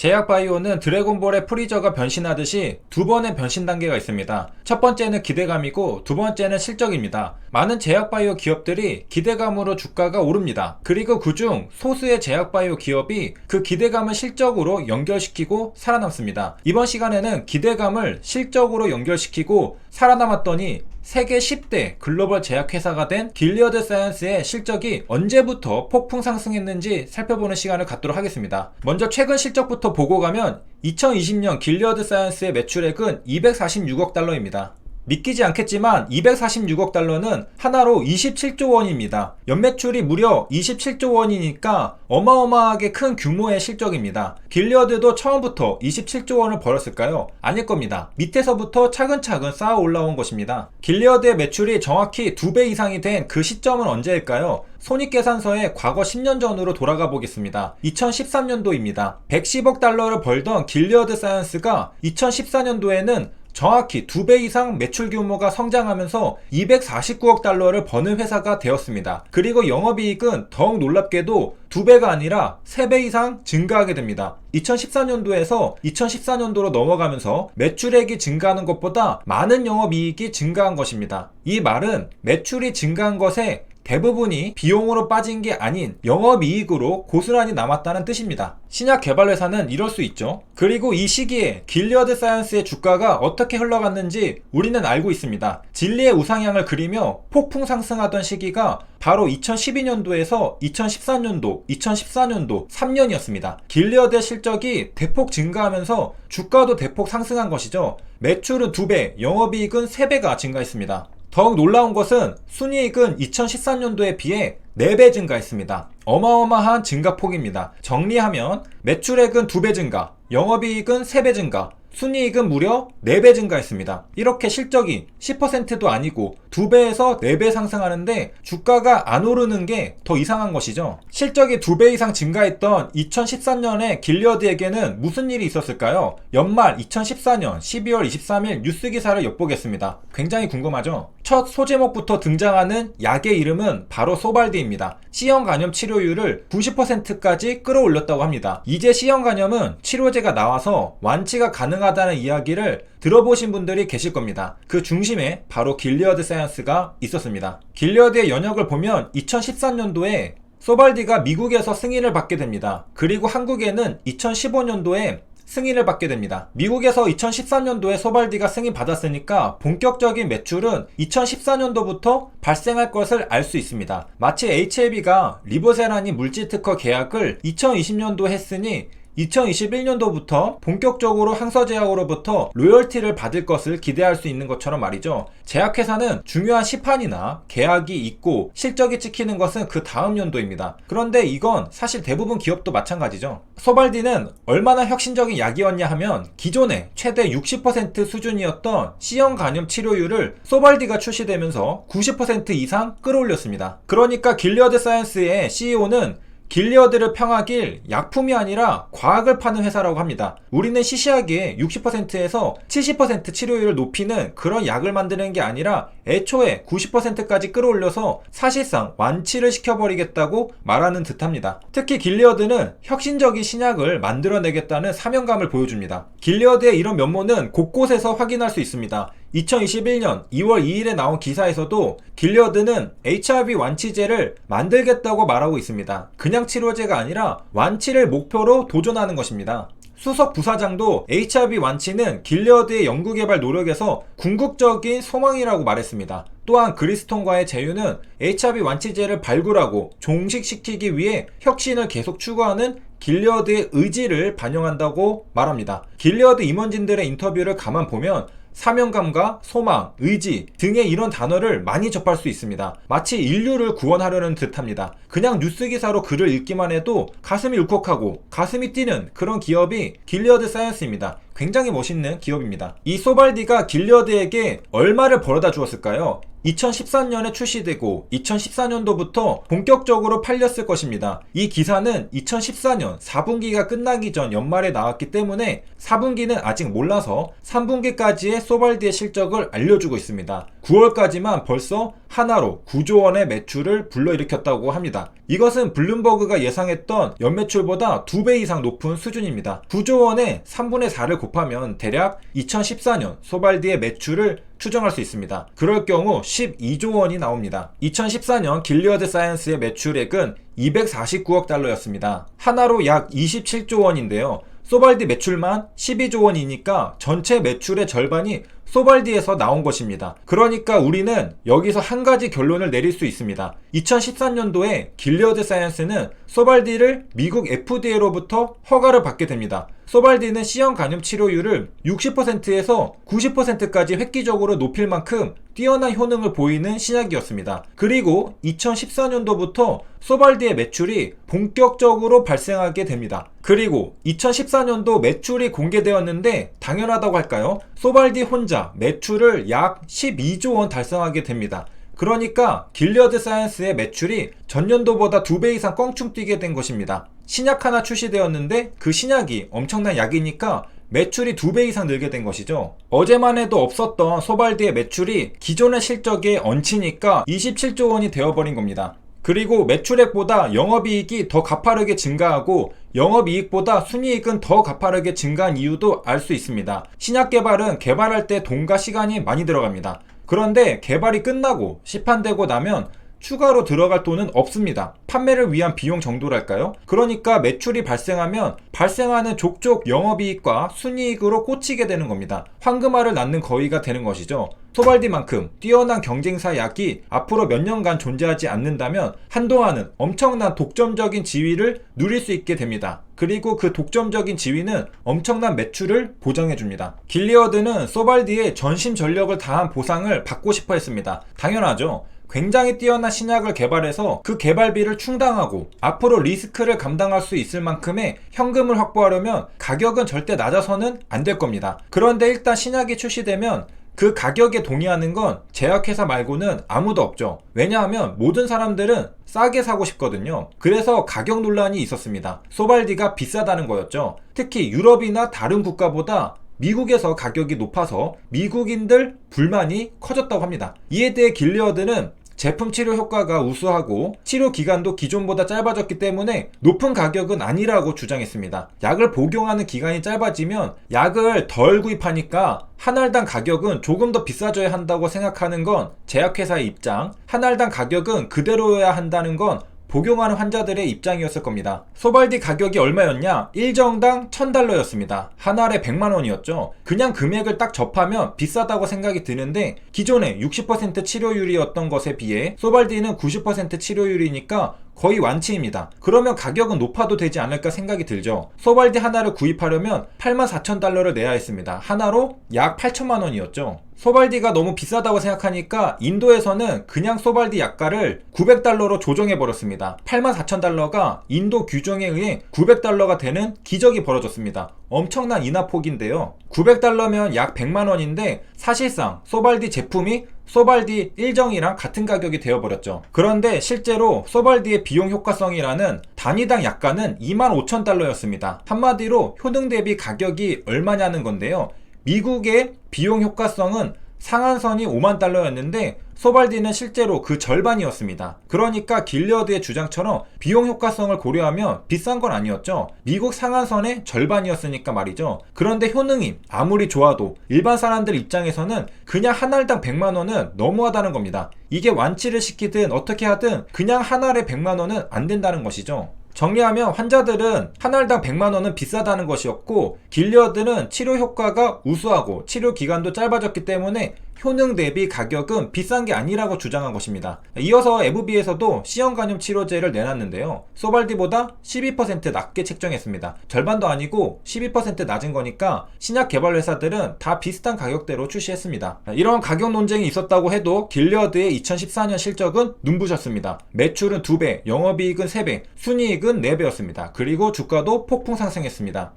제약바이오는 드래곤볼의 프리저가 변신하듯이 두 번의 변신 단계가 있습니다. 첫 번째는 기대감이고 두 번째는 실적입니다. 많은 제약바이오 기업들이 기대감으로 주가가 오릅니다. 그리고 그중 소수의 제약바이오 기업이 그 기대감을 실적으로 연결시키고 살아남습니다. 이번 시간에는 기대감을 실적으로 연결시키고 살아남았더니 세계 10대 글로벌 제약회사가 된 길리어드 사이언스의 실적이 언제부터 폭풍 상승했는지 살펴보는 시간을 갖도록 하겠습니다. 먼저 최근 실적부터 보고 가면 2020년 길리어드 사이언스의 매출액은 246억 달러입니다. 믿기지 않겠지만 246억 달러는 하나로 27조 원입니다. 연매출이 무려 27조 원이니까 어마어마하게 큰 규모의 실적입니다. 길리어드도 처음부터 27조 원을 벌었을까요? 아닐 겁니다. 밑에서부터 차근차근 쌓아 올라온 것입니다. 길리어드의 매출이 정확히 2배 이상이 된 그 시점은 언제일까요? 손익계산서의 과거 10년 전으로 돌아가 보겠습니다. 2013년도입니다. 110억 달러를 벌던 길리어드 사이언스가 2014년도에는 정확히 2배 이상 매출 규모가 성장하면서 249억 달러를 버는 회사가 되었습니다. 그리고 영업이익은 더욱 놀랍게도 2배가 아니라 3배 이상 증가하게 됩니다. 2014년도에서 2014년도로 넘어가면서 매출액이 증가하는 것보다 많은 영업이익이 증가한 것입니다. 이 말은 매출이 증가한 것에 대부분이 비용으로 빠진 게 아닌 영업이익으로 고스란히 남았다는 뜻입니다. 신약 개발 회사는 이럴 수 있죠. 그리고 이 시기에 길리어드 사이언스의 주가가 어떻게 흘러갔는지 우리는 알고 있습니다. 진리의 우상향을 그리며 폭풍 상승하던 시기가 바로 2012년도에서 2013년도, 2014년도 3년이었습니다. 길리어드의 실적이 대폭 증가하면서 주가도 대폭 상승한 것이죠. 매출은 2배, 영업이익은 3배가 증가했습니다. 더욱 놀라운 것은 순이익은 2014년도에 비해 4배 증가했습니다. 어마어마한 증가폭입니다. 정리하면 매출액은 2배 증가, 영업이익은 3배 증가, 순이익은 무려 4배 증가했습니다. 이렇게 실적이 10%도 아니고 2배에서 4배 상승하는데 주가가 안 오르는 게 더 이상한 것이죠. 실적이 2배 이상 증가했던 2013년에 길리어드에게는 무슨 일이 있었을까요? 연말 2014년 12월 23일 뉴스 기사를 엿보겠습니다. 굉장히 궁금하죠? 첫 소제목부터 등장하는 약의 이름은 바로 소발디입니다. C형 간염 치료율을 90%까지 끌어올렸다고 합니다. 이제 C형 간염은 치료제가 나와서 완치가 가능하다는 이야기를 들어보신 분들이 계실 겁니다. 그 중심에 바로 길리어드 사이언스가 있었습니다. 길리어드의 연역을 보면 2013년도에 소발디가 미국에서 승인을 받게 됩니다. 그리고 한국에는 2015년도에 승인을 받게 됩니다. 미국에서 2013년도에 소발디가 승인 받았으니까 본격적인 매출은 2014년도부터 발생할 것을 알 수 있습니다. 마치 HLB가 리보세라닌 물질 특허 계약을 2020년도 했으니 2021년도부터 본격적으로 항서제약으로부터 로열티를 받을 것을 기대할 수 있는 것처럼 말이죠. 제약회사는 중요한 시판이나 계약이 있고 실적이 찍히는 것은 그 다음 연도입니다. 그런데 이건 사실 대부분 기업도 마찬가지죠. 소발디는 얼마나 혁신적인 약이었냐 하면 기존에 최대 60% 수준이었던 C형 간염 치료율을 소발디가 출시되면서 90% 이상 끌어올렸습니다. 그러니까 길리어드 사이언스의 CEO는 길리어드를 평하길 약품이 아니라 과학을 파는 회사라고 합니다. 우리는 시시하게 60%에서 70% 치료율을 높이는 그런 약을 만드는 게 아니라 애초에 90%까지 끌어올려서 사실상 완치를 시켜버리겠다고 말하는 듯합니다. 특히 길리어드는 혁신적인 신약을 만들어내겠다는 사명감을 보여줍니다. 길리어드의 이런 면모는 곳곳에서 확인할 수 있습니다. 2021년 2월 2일에 나온 기사에서도 길리어드는 HIV 완치제를 만들겠다고 말하고 있습니다. 그냥 치료제가 아니라 완치를 목표로 도전하는 것입니다. 수석 부사장도 HIV 완치는 길리어드의 연구개발 노력에서 궁극적인 소망이라고 말했습니다. 또한 그리스톤과의 제휴는 HIV 완치제를 발굴하고 종식시키기 위해 혁신을 계속 추구하는 길리어드의 의지를 반영한다고 말합니다. 길리어드 임원진들의 인터뷰를 가만 보면 사명감과 소망, 의지 등의 이런 단어를 많이 접할 수 있습니다. 마치 인류를 구원하려는 듯합니다. 그냥 뉴스 기사로 글을 읽기만 해도 가슴이 울컥하고 가슴이 뛰는 그런 기업이 길리어드 사이언스입니다. 굉장히 멋있는 기업입니다. 이 소발디가 길리어드에게 얼마를 벌어다 주었을까요? 2013년에 출시되고 2014년도부터 본격적으로 팔렸을 것입니다. 이 기사는 2014년 4분기가 끝나기 전 연말에 나왔기 때문에 4분기는 아직 몰라서 3분기까지의 소발디의 실적을 알려주고 있습니다. 9월까지만 벌써 하나로 9조 원의 매출을 불러일으켰다고 합니다. 이것은 블룸버그가 예상했던 연매출보다 2배 이상 높은 수준입니다. 9조 원에 3분의 4를 곱하면 대략 2014년 소발디의 매출을 추정할 수 있습니다. 그럴 경우 12조 원이 나옵니다. 2014년 길리어드 사이언스의 매출액은 249억 달러였습니다. 하나로 약 27조 원인데요. 소발디 매출만 12조 원이니까 전체 매출의 절반이 소발디에서 나온 것입니다. 그러니까 우리는 여기서 한 가지 결론을 내릴 수 있습니다. 2013년도에 길리어드 사이언스는 소발디를 미국 FDA로부터 허가를 받게 됩니다. 소발디는 C형 간염 치료율을 60%에서 90%까지 획기적으로 높일 만큼 뛰어난 효능을 보이는 신약이었습니다. 그리고 2014년도부터 소발디의 매출이 본격적으로 발생하게 됩니다. 그리고 2014년도 매출이 공개되었는데 당연하다고 할까요? 소발디 혼자 매출을 약 12조 원 달성하게 됩니다. 그러니까 길리어드 사이언스의 매출이 전년도보다 2배 이상 껑충 뛰게 된 것입니다. 신약 하나 출시되었는데 그 신약이 엄청난 약이니까 매출이 2배 이상 늘게 된 것이죠. 어제만 해도 없었던 소발디의 매출이 기존의 실적에 얹히니까 27조 원이 되어버린 겁니다. 그리고 매출액보다 영업이익이 더 가파르게 증가하고 영업이익보다 순이익은 더 가파르게 증가한 이유도 알 수 있습니다. 신약 개발은 개발할 때 돈과 시간이 많이 들어갑니다. 그런데 개발이 끝나고 시판되고 나면 추가로 들어갈 돈은 없습니다. 판매를 위한 비용 정도랄까요? 그러니까 매출이 발생하면 발생하는 족족 영업이익과 순이익으로 꽂히게 되는 겁니다. 황금알을 낳는 거위가 되는 것이죠. 소발디만큼 뛰어난 경쟁사 약이 앞으로 몇 년간 존재하지 않는다면 한동안은 엄청난 독점적인 지위를 누릴 수 있게 됩니다. 그리고 그 독점적인 지위는 엄청난 매출을 보장해줍니다. 길리어드는 소발디의 전심 전력을 다한 보상을 받고 싶어 했습니다. 당연하죠. 굉장히 뛰어난 신약을 개발해서 그 개발비를 충당하고 앞으로 리스크를 감당할 수 있을 만큼의 현금을 확보하려면 가격은 절대 낮아서는 안 될 겁니다. 그런데 일단 신약이 출시되면 그 가격에 동의하는 건 제약회사 말고는 아무도 없죠. 왜냐하면 모든 사람들은 싸게 사고 싶거든요. 그래서 가격 논란이 있었습니다. 소발디가 비싸다는 거였죠. 특히 유럽이나 다른 국가보다 미국에서 가격이 높아서 미국인들 불만이 커졌다고 합니다. 이에 대해 길리어드는 제품 치료 효과가 우수하고 치료 기간도 기존보다 짧아졌기 때문에 높은 가격은 아니라고 주장했습니다. 약을 복용하는 기간이 짧아지면 약을 덜 구입하니까 한 알당 가격은 조금 더 비싸져야 한다고 생각하는 건 제약회사의 입장, 한 알당 가격은 그대로여야 한다는 건 복용하는 환자들의 입장이었을 겁니다. 소발디 가격이 얼마였냐? 1정당 1000달러였습니다. 한 알에 100만원이었죠. 그냥 금액을 딱 접하면 비싸다고 생각이 드는데 기존에 60% 치료율이었던 것에 비해 소발디는 90% 치료율이니까 거의 완치입니다. 그러면 가격은 높아도 되지 않을까 생각이 들죠. 소발디 하나를 구입하려면 84,000달러를 내야 했습니다. 하나로 약 8천만원이었죠. 소발디가 너무 비싸다고 생각하니까 인도에서는 그냥 소발디 약가를 900달러로 조정해버렸습니다. 84,000달러가 인도 규정에 의해 900달러가 되는 기적이 벌어졌습니다. 엄청난 인하폭인데요. 900달러면 약 100만원인데 사실상 소발디 제품이 소발디 1정이랑 같은 가격이 되어버렸죠. 그런데 실제로 소발디의 비용 효과성이라는 단위당 약가는 25,000달러였습니다. 한마디로 효능 대비 가격이 얼마냐는 건데요. 미국의 비용 효과성은 상한선이 5만 달러였는데 소발디는 실제로 그 절반이었습니다. 그러니까 길리어드의 주장처럼 비용 효과성을 고려하면 비싼 건 아니었죠. 미국 상한선의 절반이었으니까 말이죠. 그런데 효능이 아무리 좋아도 일반 사람들 입장에서는 그냥 한 알당 100만원은 너무하다는 겁니다. 이게 완치를 시키든 어떻게 하든 그냥 한 알에 100만원은 안 된다는 것이죠. 정리하면 환자들은 한 알당 100만원은 비싸다는 것이었고 길리어드는 치료 효과가 우수하고 치료 기간도 짧아졌기 때문에 효능 대비 가격은 비싼 게 아니라고 주장한 것입니다. 이어서 에브비에서도 C형 간염 치료제를 내놨는데요. 소발디보다 12% 낮게 책정했습니다. 절반도 아니고 12% 낮은 거니까 신약 개발 회사들은 다 비슷한 가격대로 출시했습니다. 이런 가격 논쟁이 있었다고 해도 길리어드의 2014년 실적은 눈부셨습니다. 매출은 2배, 영업이익은 3배, 순이익은 4배였습니다. 그리고 주가도 폭풍 상승했습니다.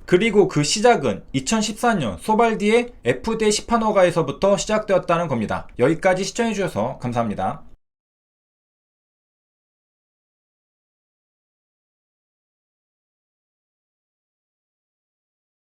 그리고 그 시작은 2014년 소발디의 FDA 시판 허가에서부터 시작되었다는 겁니다. 여기까지 시청해주셔서 감사합니다.